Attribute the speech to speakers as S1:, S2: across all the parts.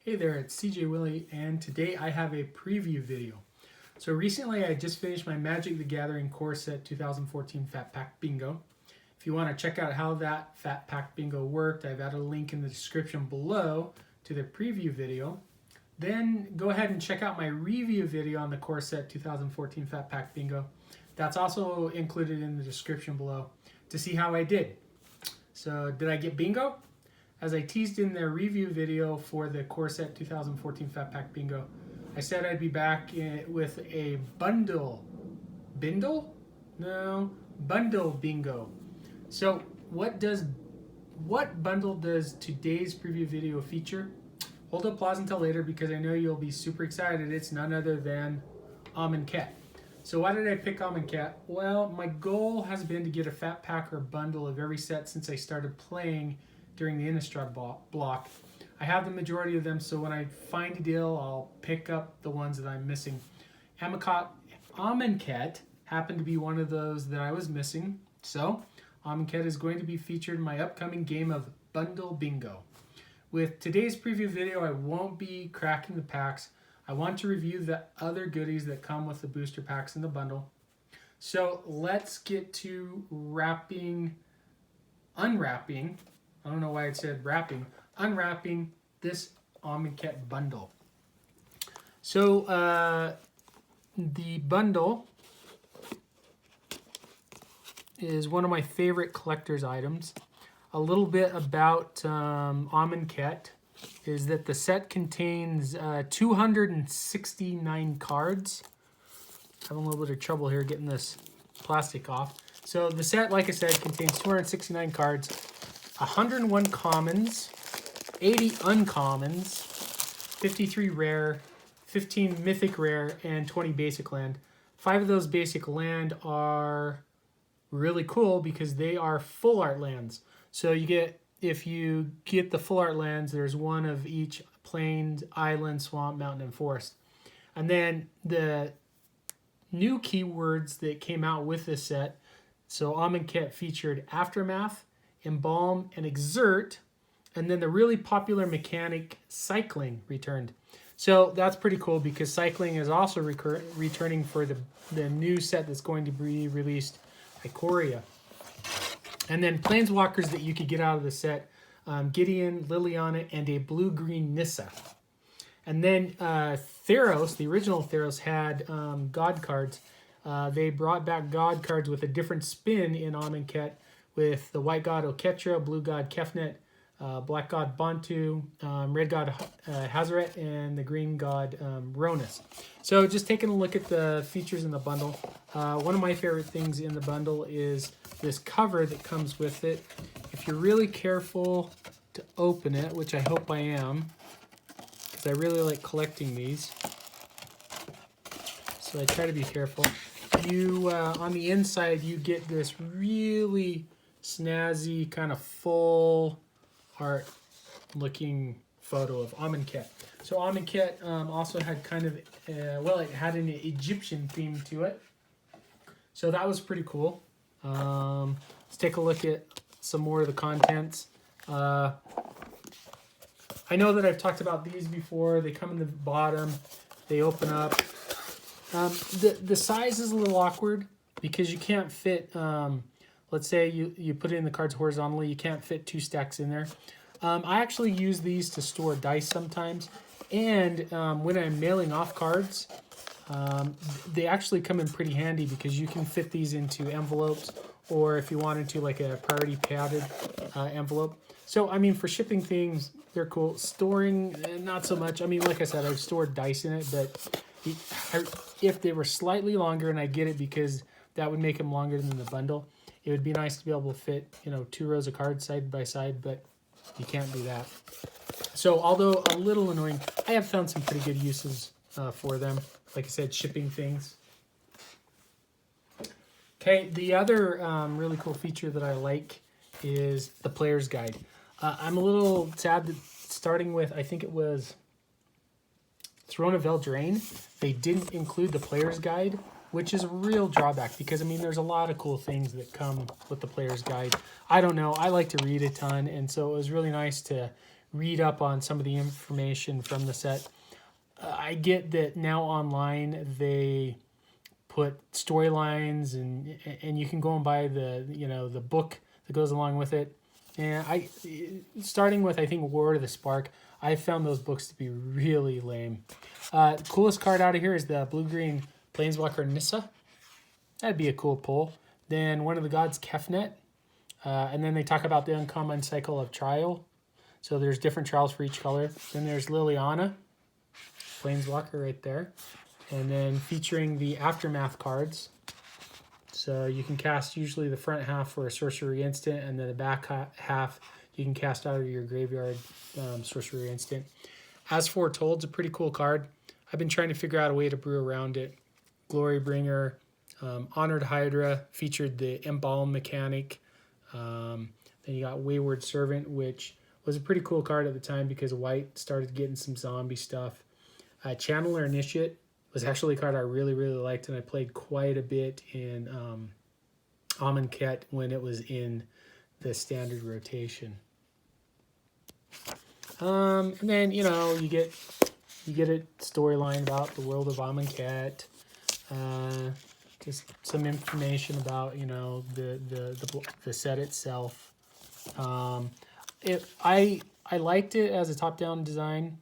S1: Hey there, it's CJ Willie, and today I have a preview video. So recently I just finished my Magic the Gathering Core Set 2014 Fat Pack Bingo. If you want to check out how that Fat Pack Bingo worked, I've added a link in the description below to the preview video. Then go ahead and check out my review video on the Core Set 2014 Fat Pack Bingo. That's also included in the description below to see how I did. So did I get bingo? As I teased in the review video for the Core Set 2014 Fat Pack Bingo, I said I'd be back with a bundle bingo. So what bundle does today's preview video feature? Hold applause until later because I know you'll be super excited. It's none other than Amonkhet. So why did I pick Amonkhet? Well, my goal has been to get a Fat Pack or bundle of every set since I started playing during the Innistrad block. I have the majority of them, so when I find a deal, I'll pick up the ones that I'm missing. Amonkhet happened to be one of those that I was missing, so Amonkhet is going to be featured in my upcoming game of Bundle Bingo. With today's preview video, I won't be cracking the packs. I want to review the other goodies that come with the booster packs in the bundle. So let's get to unwrapping. I don't know why it said wrapping. Unwrapping this Amonkhet bundle. So the bundle is one of my favorite collector's items. A little bit about Amonkhet is that the set contains 269 cards. Having a little bit of trouble here getting this plastic off. So the set, like I said, contains 269 cards. 101 commons, 80 uncommons, 53 rare, 15 mythic rare, and 20 basic land. 5 of those basic land are really cool because they are full art lands. So if you get the full art lands, there's one of each plains, island, swamp, mountain, and forest. And then the new keywords that came out with this set, so Amonkhet featured Aftermath, Embalm, and Exert, and then the really popular mechanic Cycling returned. So that's pretty cool because Cycling is also returning for the new set that's going to be released, Ikoria. And then Planeswalkers that you could get out of the set, Gideon, Liliana, and a blue-green Nissa. And then Theros, the original Theros, had God cards. They brought back God cards with a different spin in Amonkhet, with the white god Oketra, blue god Kefnet, black god Bantu, red god Hazaret, and the green god Ronus. So just taking a look at the features in the bundle. One of my favorite things in the bundle is this cover that comes with it. If you're really careful to open it, which I hope I am, because I really like collecting these, so I try to be careful. You on the inside, you get this really snazzy, kind of full art looking photo of Amonkhet. So Amonkhet also had kind of, it had an Egyptian theme to it. So that was pretty cool. Let's take a look at some more of the contents. I know that I've talked about these before. They come in the bottom. They open up. The size is a little awkward because you can't fit... let's say you put in the cards horizontally, you can't fit 2 stacks in there. I actually use these to store dice sometimes. And when I'm mailing off cards, they actually come in pretty handy because you can fit these into envelopes, or if you wanted to, like a priority padded envelope. So, I mean, for shipping things, they're cool. Storing, not so much. I mean, like I said, I've stored dice in it, but if they were slightly longer, and I get it because that would make them longer than the bundle, it would be nice to be able to fit, 2 rows of cards side by side, but you can't do that. So although a little annoying, I have found some pretty good uses for them. Like I said, shipping things. Okay, the other really cool feature that I like is the player's guide. I'm a little sad that starting with, I think it was Throne of Eldraine, they didn't include the player's guide, which is a real drawback because, I mean, there's a lot of cool things that come with the player's guide. I don't know. I like to read a ton, and so it was really nice to read up on some of the information from the set. I get that now online they put storylines and you can go and buy the the book that goes along with it. And starting with I think War of the Spark, I found those books to be really lame. Coolest card out of here is the blue-green Planeswalker Nissa. That'd be a cool pull. Then one of the gods, Kefnet. And then they talk about the uncommon cycle of trial. So there's different trials for each color. Then there's Liliana, Planeswalker right there. And then featuring the Aftermath cards. So you can cast usually the front half for a sorcery instant, and then the back half you can cast out of your graveyard sorcery instant. As Foretold's a pretty cool card. I've been trying to figure out a way to brew around it. Glorybringer, Honored Hydra featured the Embalm mechanic. Then you got Wayward Servant, which was a pretty cool card at the time because white started getting some zombie stuff. Channeler Initiate was actually a card I really, really liked, and I played quite a bit in Amonkhet when it was in the standard rotation. And then you get a storyline about the world of Amonkhet. Just some information about the set itself. I liked it as a top-down design.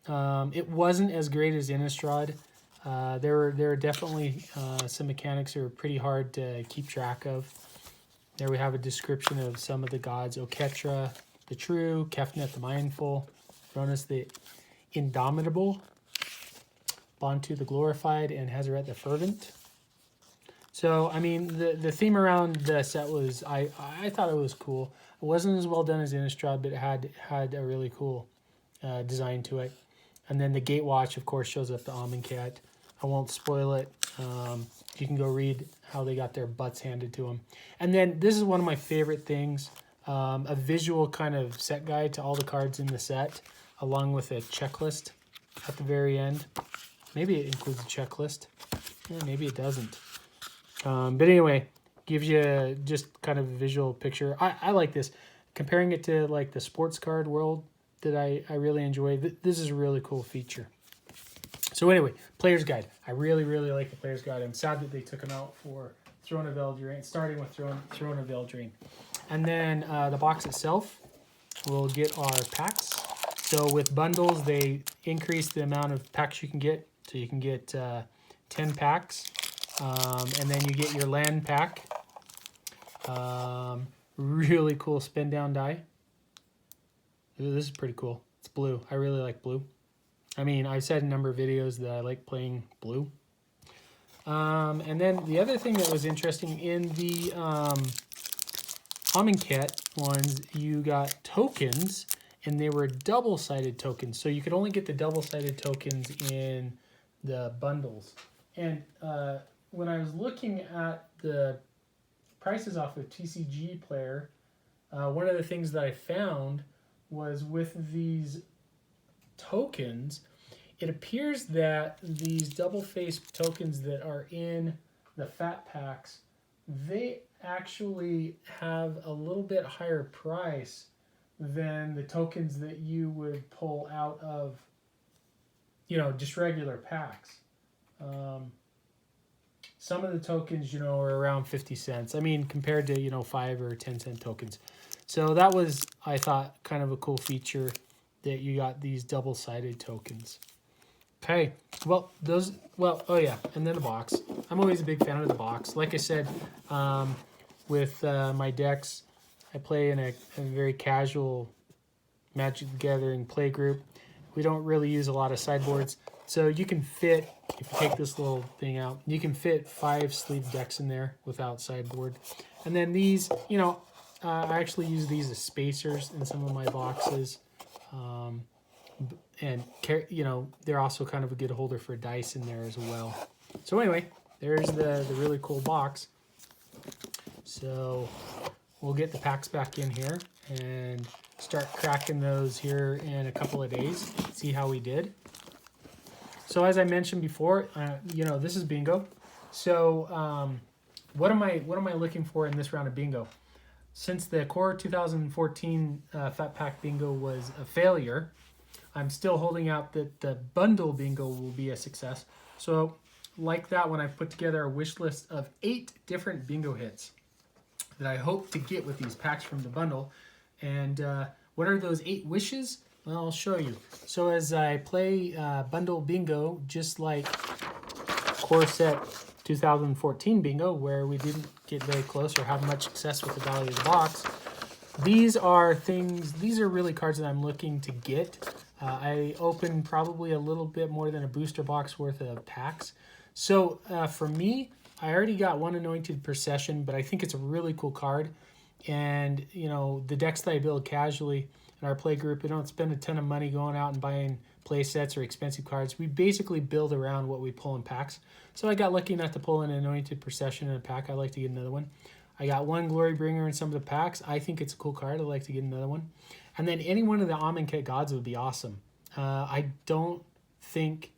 S1: It wasn't as great as Innistrad. There were definitely some mechanics that were pretty hard to keep track of. There we have a description of some of the gods: Oketra, the True, Kefnet, the Mindful, Ronus, the Indomitable, Bantu, the Glorified, and Hazaret, the Fervent. So, I mean, the theme around the set was, I thought it was cool. It wasn't as well done as Innistrad, but it had a really cool design to it. And then the Gatewatch, of course, shows up the Amonkhet. I won't spoil it. You can go read how they got their butts handed to them. And then this is one of my favorite things, a visual kind of set guide to all the cards in the set, along with a checklist at the very end. Maybe it includes a checklist. Yeah, maybe it doesn't. But anyway, gives you just kind of a visual picture. I like this. Comparing it to like the sports card world that I really enjoy, this is a really cool feature. So anyway, Player's Guide. I really, really like the Player's Guide. I'm sad that they took them out for Throne of Eldraine, starting with Throne of Eldraine. And then the box itself, we'll get our packs. So with bundles, they increase the amount of packs you can get. So you can get 10 packs. And then you get your land pack. Really cool spin down die. Ooh, this is pretty cool. It's blue. I really like blue. I mean, I've said in a number of videos that I like playing blue. And then the other thing that was interesting in the Amonkhet ones, you got tokens, and they were double-sided tokens. So you could only get the double-sided tokens in the bundles. And when I was looking at the prices off of TCG Player, one of the things that I found was with these tokens, it appears that these double-faced tokens that are in the fat packs, they actually have a little bit higher price than the tokens that you would pull out of, just regular packs. Some of the tokens, are around 50 cents. I mean, compared to, 5 or 10 cent tokens. So that was, I thought, kind of a cool feature that you got these double-sided tokens. Okay, oh yeah, and then the box. I'm always a big fan of the box. Like I said, with my decks, I play in a very casual Magic the Gathering play group. We don't really use a lot of sideboards. So you can fit, if you take this little thing out, you can fit 5 sleeve decks in there without sideboard. And then these, I actually use these as spacers in some of my boxes. And they're also kind of a good holder for dice in there as well. So anyway, there's the really cool box. So we'll get the packs back in here and start cracking those here in a couple of days. See how we did. So as I mentioned before, this is bingo. So what am I looking for in this round of bingo? since the core 2014 Fat Pack Bingo was a failure, I'm still holding out that the bundle bingo will be a success. So, like that one, I've put together a wish list of 8 different bingo hits that I hope to get with these packs from the bundle. And what are those 8 wishes? Well, I'll show you. So as I play bundle bingo, just like core set 2014 bingo, where we didn't get very close or have much success with the value of the box, these are really cards that I'm looking to get. I opened probably a little bit more than a booster box worth of packs. So for me, I already got one Anointed Procession, but I think it's a really cool card. And, you know, the decks that I build casually in our play group, we don't spend a ton of money going out and buying play sets or expensive cards. We basically build around what we pull in packs. So I got lucky enough to pull an Anointed Procession in a pack. I'd like to get another one. I got one Glory Bringer in some of the packs. I think it's a cool card. I'd like to get another one. And then any one of the Amonkhet Gods would be awesome. I don't think...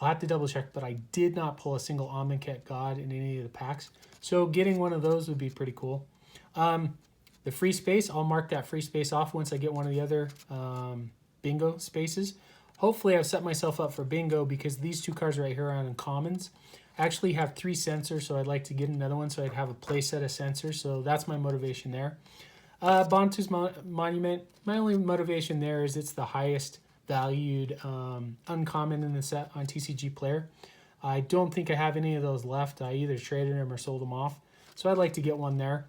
S1: I'll have to double check, but I did not pull a single Amonkhet God in any of the packs. So getting one of those would be pretty cool. The free space, I'll mark that free space off once I get one of the other bingo spaces. Hopefully I've set myself up for bingo because these 2 cards right here are uncommons. I actually have 3 sensors, so I'd like to get another one so I'd have a play set of sensors. So that's my motivation there. Bantu's Monument, my only motivation there is it's the highest valued uncommon in the set on TCG Player. I don't think I have any of those left. I either traded them or sold them off. So I'd like to get one there.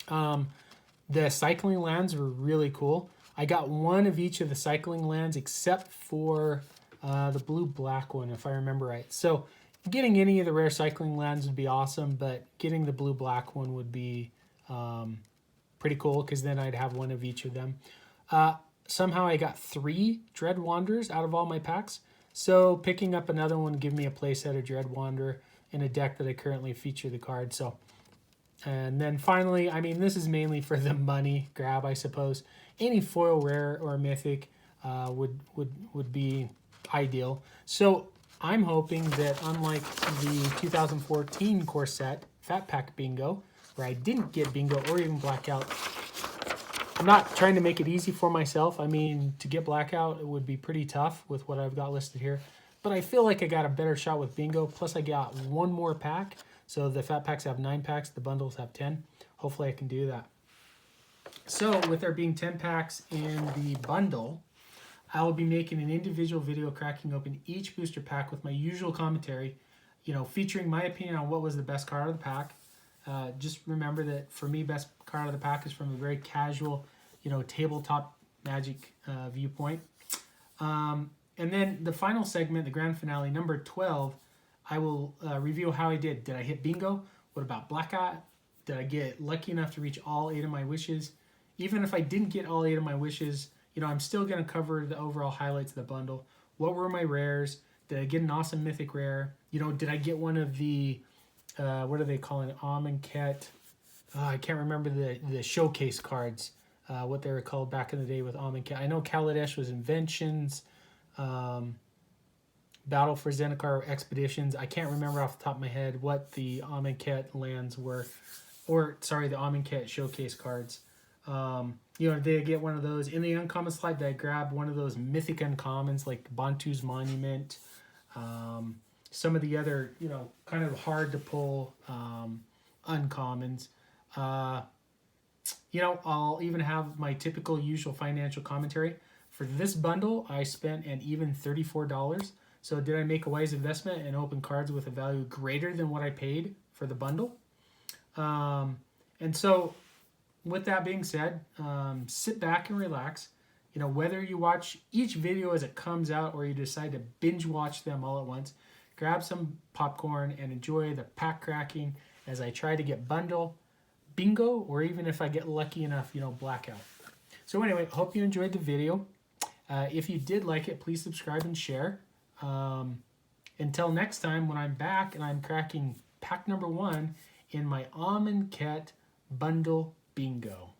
S1: The cycling lands were really cool. I got one of each of the cycling lands except for the blue-black one, if I remember right. So getting any of the rare cycling lands would be awesome, but getting the blue-black one would be pretty cool because then I'd have one of each of them. Somehow I got 3 Dread Wanderers out of all my packs. So picking up another one give me a playset of Dread Wanderer in a deck that I currently feature the card. So, and then finally, I mean, this is mainly for the money grab, I suppose. Any foil rare or mythic would be ideal. So I'm hoping that unlike the 2014 core set, Fat Pack Bingo, where I didn't get bingo or even blackout, I'm not trying to make it easy for myself. I mean, to get blackout, it would be pretty tough with what I've got listed here. But I feel like I got a better shot with bingo. Plus, I got one more pack. So the Fat Packs have 9 packs. The bundles have 10. Hopefully, I can do that. So with there being 10 packs in the bundle, I will be making an individual video cracking open each booster pack with my usual commentary, you know, featuring my opinion on what was the best card of the pack. Just remember that for me, best card of the pack is from a very casual, you know, tabletop Magic viewpoint. And then the final segment, the grand finale, number 12, I will review how I did. Did I hit bingo? What about blackout? Did I get lucky enough to reach all 8 of my wishes? Even if I didn't get all 8 of my wishes, you know, I'm still going to cover the overall highlights of the bundle. What were my rares? Did I get an awesome mythic rare? You know, did I get one of the what are they calling it? Amonkhet. I can't remember the showcase cards, what they were called back in the day with Amonkhet. I know Kaladesh was Inventions, Battle for Zendikar Expeditions. I can't remember off the top of my head what the Amonkhet lands were, or sorry, the Amonkhet showcase cards. You know, did I get one of those? In the uncommon slide, did I grab one of those mythic uncommons like Bantu's Monument? Some of the other, you know, kind of hard to pull uncommons. You know, I'll even have my typical usual financial commentary. For this bundle, I spent an even $34. So did I make a wise investment and open cards with a value greater than what I paid for the bundle? And so with that being said, sit back and relax. You know, whether you watch each video as it comes out or you decide to binge watch them all at once, grab some popcorn and enjoy the pack cracking as I try to get bundle, bingo, or even if I get lucky enough, you know, blackout. So anyway, hope you enjoyed the video. If you did like it, please subscribe and share. Until next time when I'm back and I'm cracking pack number 1 in my Amonkhet bundle bingo.